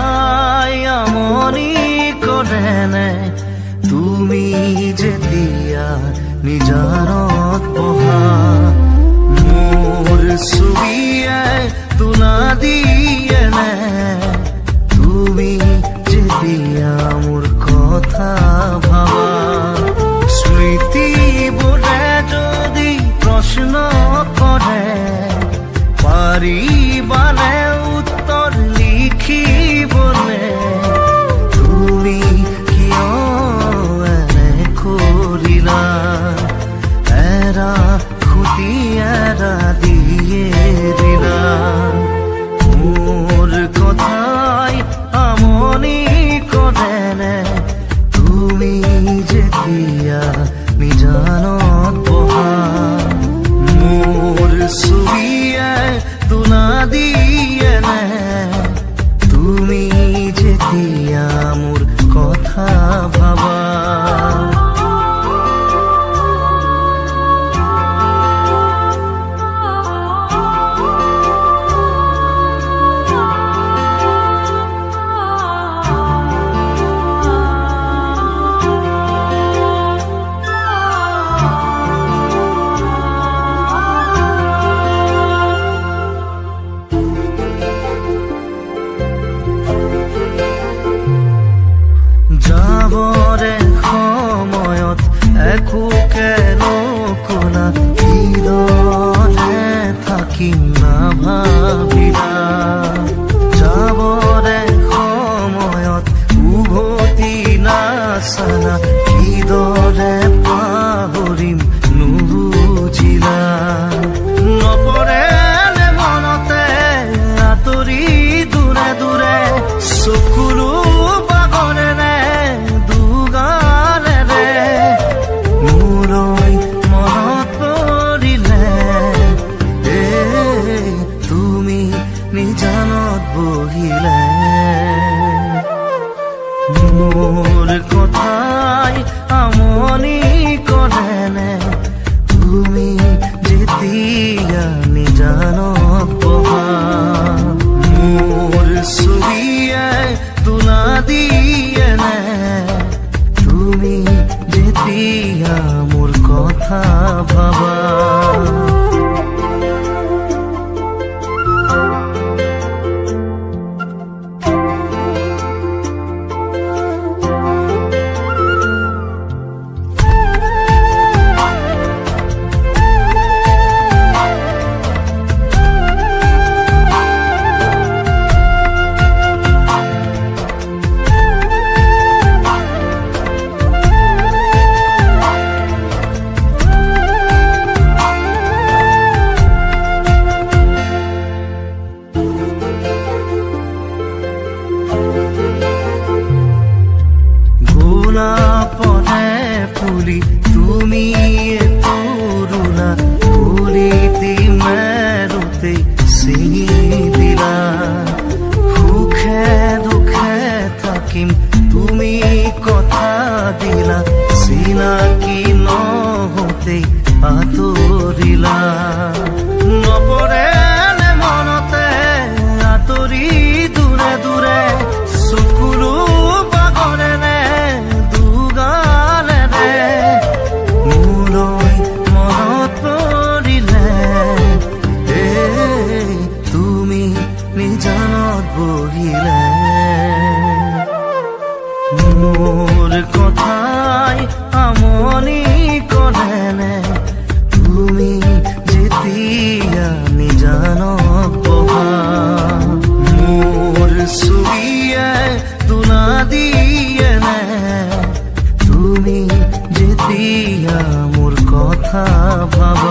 কথাই আমনি কৰেনে তুমি যেতিয়া নিজানত বহা মোৰ ছবিয়ে তোলা দিয়েনে তুমি যেতিয়া মোৰ কথা ভাবা স্মৃতিবোৰে যদি প্ৰশ্ন কৰে পাৰিবানে উত্তৰ লিখিবলে তুমি কিয় এনে কৰিলা এৰা খুটি এৰা দিয়ে দিলা মোৰ কথাই আমনি কৰেনে তুমি যেতিয়া নিজানত বহা মোৰ ছবিয়ে তোলা দিয়েনে তুমি যেতিয়া মোৰ কথা ভাবা যাবৰে সময়ত একোকে নকলা কিদৰে থাকিম নাভাবিলা যাবৰে সময়ত উভতি নাচালা কিদৰে পাহৰিম নুবুজিলা নপৰে মনতে আঁতৰি দূৰে দূৰে চকুলো নিজানত বহিলে মোৰ কথাই আমনি কৰেনে তুমি যেতিয়া নিজানত বহা মোৰ ছবিয়ে তোলা দিয়েনে তুমি যেতিয়া মোৰ কথা ভাবা পথে ফুলি তুমি তৰুণা ফুলিতি মেৰুতে চিঙি দিলা সুখে দুখে থাকিম তুমি কথা দিলা চিনাকি নহওঁতে আঁতৰিলা নপৰে মনতে আঁতৰি দূৰে দূৰে চকুলো পাগলেনে বহিলে মোৰ কথাই আমনি কৰেনে তুমি যেতিয়া নিজানত বহা মোৰ ছবিয়ে তোলা দিয়েনে তুমি যেতিয়া মোৰ কথা ভাবা